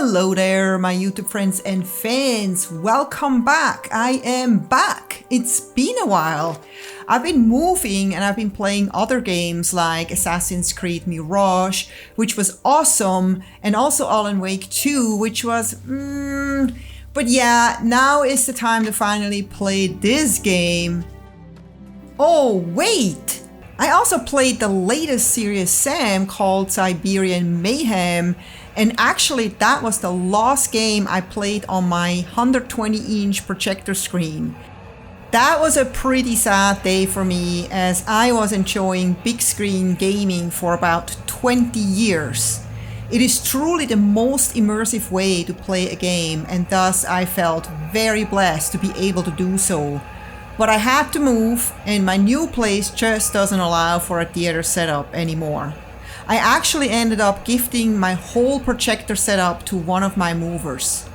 Hello there, my YouTube friends and fans. Welcome back. I am back. It's been a while. I've been moving and I've been playing other games like Assassin's Creed Mirage, which was awesome, and also Alan Wake 2, which was but yeah, now is the time to finally play this game. Oh, wait! I also played the latest Serious Sam called Siberian Mayhem, and actually that was the last game I played on my 120-inch projector screen. That was a pretty sad day for me, as I was enjoying big screen gaming for about 20 years. It is truly the most immersive way to play a game, and thus I felt very blessed to be able to do so. But I had to move, and my new place just doesn't allow for a theater setup anymore. I actually ended up gifting my whole projector setup to one of my movers.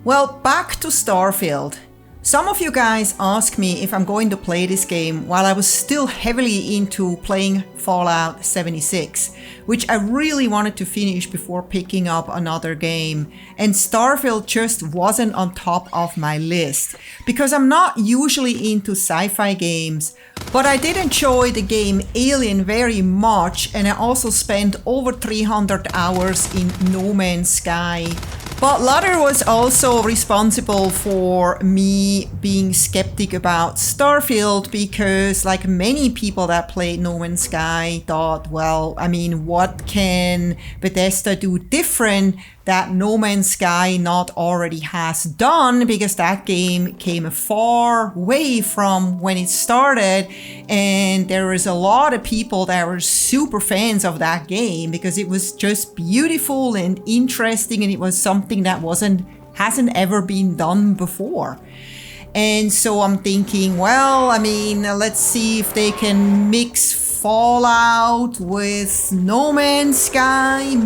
Well, back to Starfield. Some of you guys asked me if I'm going to play this game while I was still heavily into playing Fallout 76, which I really wanted to finish before picking up another game, and Starfield just wasn't on top of my list, because I'm not usually into sci-fi games, but I did enjoy the game Alien very much, and I also spent over 300 hours in No Man's Sky. But Ladder was also responsible for me being skeptic about Starfield, because like many people that played No Man's Sky thought, well, I mean, what can Bethesda do different that No Man's Sky not already has done, because that game came far away from when it started, and there was a lot of people that were super fans of that game because it was just beautiful and interesting, and it was something that hasn't ever been done before. And so I'm thinking, well, I mean, let's see if they can mix Fallout with No Man's Sky.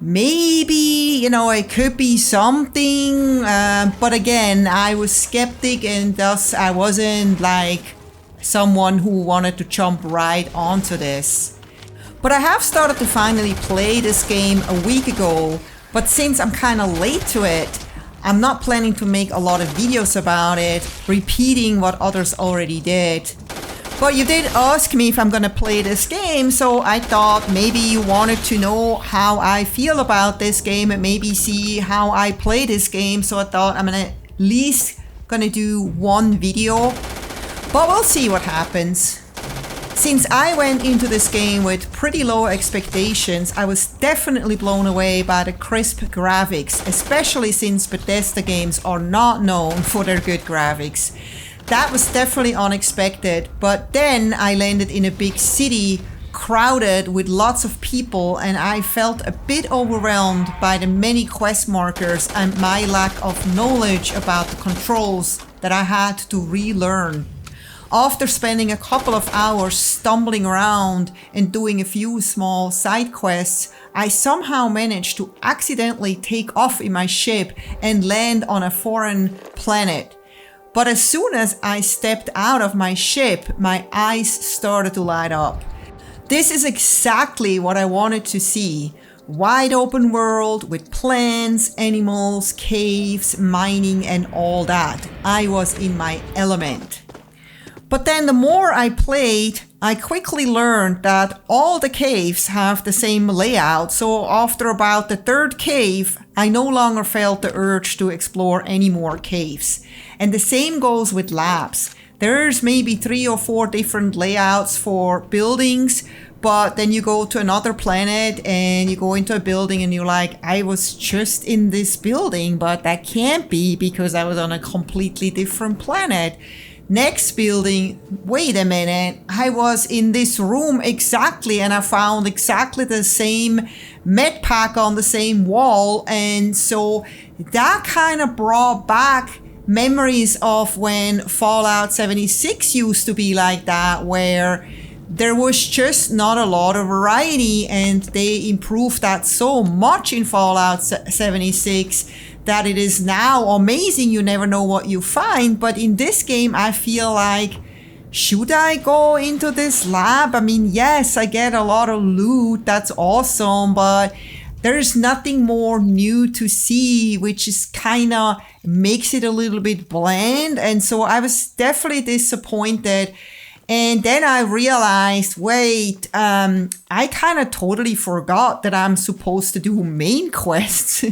Maybe, you know, it could be something. But again, I was skeptic, and thus I wasn't like someone who wanted to jump right onto this. But I have started to finally play this game a week ago, but since I'm kind of late to it, I'm not planning to make a lot of videos about it, repeating what others already did. But you did ask me if I'm gonna play this game, so I thought maybe you wanted to know how I feel about this game and maybe see how I play this game, so I thought I'm at least gonna do one video. But we'll see what happens. Since I went into this game with pretty low expectations, I was definitely blown away by the crisp graphics, especially since Bethesda games are not known for their good graphics. That was definitely unexpected, but then I landed in a big city, crowded with lots of people, and I felt a bit overwhelmed by the many quest markers and my lack of knowledge about the controls that I had to relearn. After spending a couple of hours stumbling around and doing a few small side quests, I somehow managed to accidentally take off in my ship and land on a foreign planet. But as soon as I stepped out of my ship, my eyes started to light up. This is exactly what I wanted to see. Wide open world with plants, animals, caves, mining, and all that. I was in my element. But then the more I played, I quickly learned that all the caves have the same layout, so after about the third cave, I no longer felt the urge to explore any more caves. And the same goes with labs. There's maybe 3 or 4 different layouts for buildings, but then you go to another planet and you go into a building and you're like, I was just in this building, but that can't be because I was on a completely different planet. Next building, wait a minute, I was in this room exactly, and I found exactly the same med pack on the same wall, and so that kind of brought back memories of when Fallout 76 used to be like that, where there was just not a lot of variety, and they improved that so much in Fallout 76 that it is now amazing. You never know what you find. But in this game, I feel like, should I go into this lab? I mean, yes, I get a lot of loot. That's awesome. But there's nothing more new to see, which is kind of makes it a little bit bland. And so I was definitely disappointed. And then I realized, wait, I kind of totally forgot that I'm supposed to do main quests.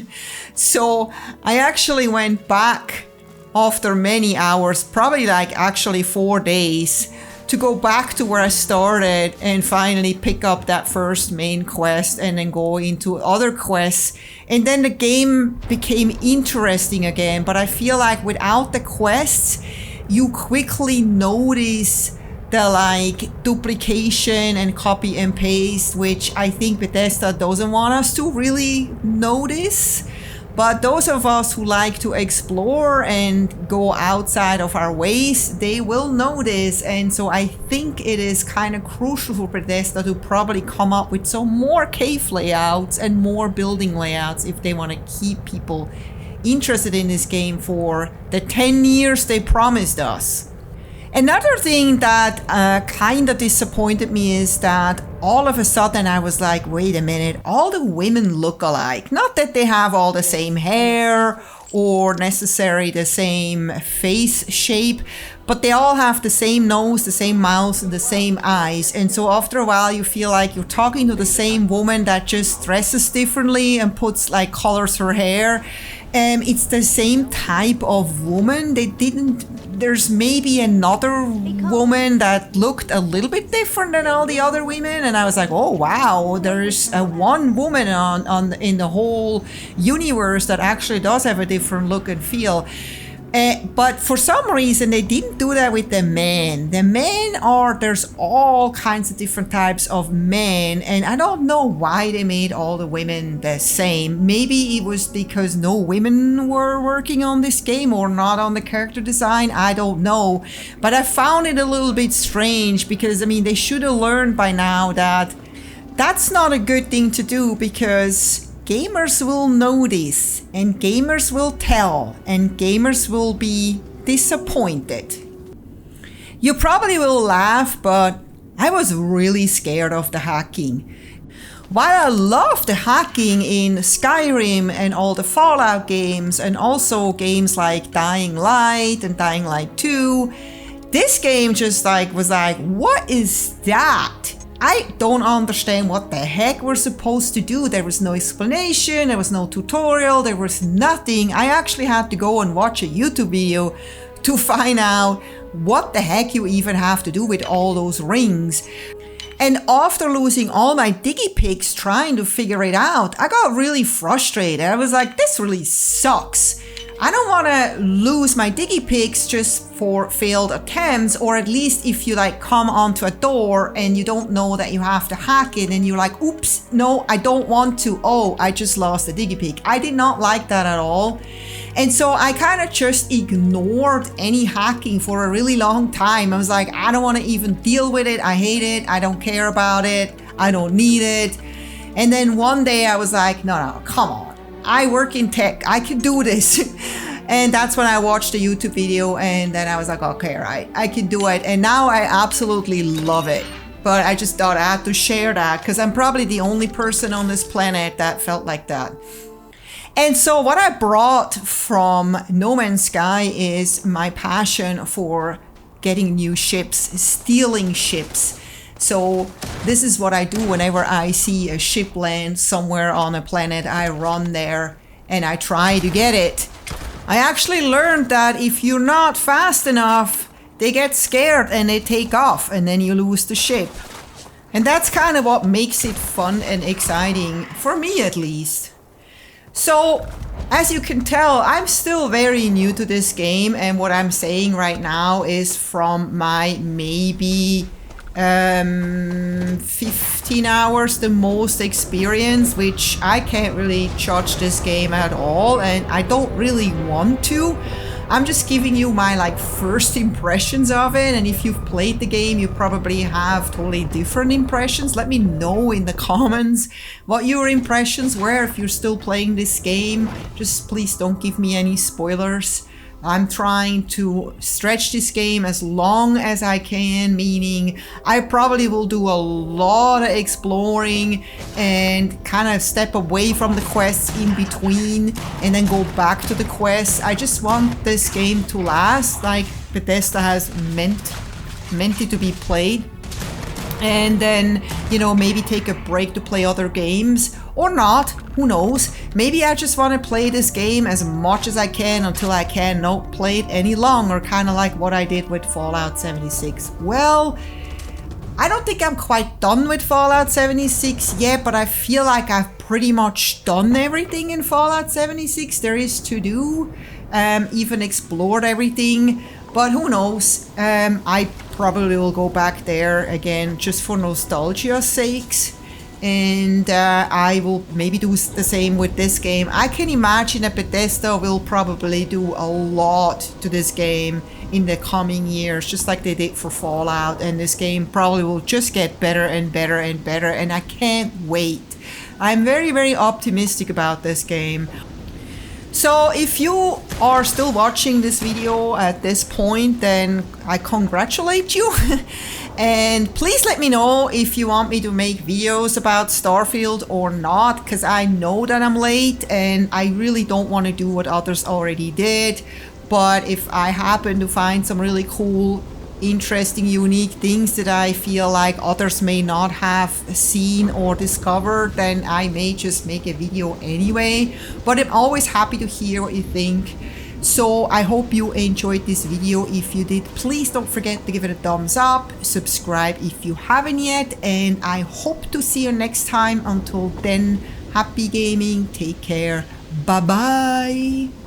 So I actually went back after many hours, probably like actually 4 days, to go back to where I started and finally pick up that first main quest and then go into other quests. And then the game became interesting again. But I feel like without the quests, you quickly notice the like duplication and copy and paste, which I think Bethesda doesn't want us to really notice. But those of us who like to explore and go outside of our ways, they will notice. And so I think it is kind of crucial for Bethesda to probably come up with some more cave layouts and more building layouts if they want to keep people interested in this game for the 10 years they promised us. Another thing that kind of disappointed me is that all of a sudden I was like, wait a minute, all the women look alike. Not that they have all the same hair or necessarily the same face shape, but they all have the same nose, the same mouth, and the same eyes. And so after a while you feel like you're talking to the same woman that just dresses differently and puts like colors her hair. It's the same type of woman. There's maybe another woman that looked a little bit different than all the other women, and I was like, oh wow, there's one woman in the whole universe that actually does have a different look and feel. But for some reason they didn't do that with the men. The men there's all kinds of different types of men, and I don't know why they made all the women the same. Maybe it was because no women were working on this game or not on the character design, I don't know. But I found it a little bit strange because, I mean, they should have learned by now that that's not a good thing to do, because gamers will notice, and gamers will tell, and gamers will be disappointed. You probably will laugh, but I was really scared of the hacking. While I love the hacking in Skyrim and all the Fallout games, and also games like Dying Light and Dying Light 2, this game just was like, what is that? I don't understand what the heck we're supposed to do. There was no explanation, there was no tutorial, there was nothing. I actually had to go and watch a YouTube video to find out what the heck you even have to do with all those rings. And after losing all my DigiPicks trying to figure it out, I got really frustrated. I was like, this really sucks. I don't want to lose my DigiPicks just for failed attempts, or at least if you like come onto a door and you don't know that you have to hack it and you're like, oops, no, I don't want to. Oh, I just lost a DigiPick. I did not like that at all. And so I kind of just ignored any hacking for a really long time. I was like, I don't want to even deal with it. I hate it. I don't care about it. I don't need it. And then one day I was like, no, come on. I work in tech, I can do this. And that's when I watched the YouTube video, and then I was like, okay, right, I can do it. And now I absolutely love it. But I just thought I had to share that because I'm probably the only person on this planet that felt like that. And so what I brought from No Man's Sky is my passion for getting new ships, stealing ships. So this is what I do whenever I see a ship land somewhere on a planet. I run there and I try to get it. I actually learned that if you're not fast enough, they get scared and they take off, and then you lose the ship. And that's kind of what makes it fun and exciting, for me at least. So, as you can tell, I'm still very new to this game, and what I'm saying right now is from my maybe 15 hours the most experience, which I can't really judge this game at all, and I don't really want to. I'm just giving you my first impressions of it, and if you've played the game, you probably have totally different impressions. Let me know in the comments what your impressions were if you're still playing this game. Just please don't give me any spoilers. I'm trying to stretch this game as long as I can, meaning I probably will do a lot of exploring and kind of step away from the quests in between and then go back to the quests. I just want this game to last like Bethesda has meant it to be played. And then, you know, maybe take a break to play other games or not, who knows. Maybe I just want to play this game as much as I can until I cannot play it any longer, kind of like what I did with Fallout 76. Well, I don't think I'm quite done with Fallout 76 yet, but I feel like I've pretty much done everything in Fallout 76 there is to do, even explored everything. But who knows, I probably will go back there again just for nostalgia's sakes. And I will maybe do the same with this game. I can imagine that Bethesda will probably do a lot to this game in the coming years, just like they did for Fallout. And this game probably will just get better and better and better. And I can't wait. I'm very, very optimistic about this game. So if you are still watching this video at this point, then I congratulate you. And please let me know if you want me to make videos about Starfield or not, because I know that I'm late and I really don't want to do what others already did. But if I happen to find some really cool, interesting, unique things that I feel like others may not have seen or discovered, then I may just make a video anyway. But I'm always happy to hear what you think. So I hope you enjoyed this video. If you did, please don't forget to give it a thumbs up, subscribe if you haven't yet, and I hope to see you next time. Until then, happy gaming, take care, bye bye.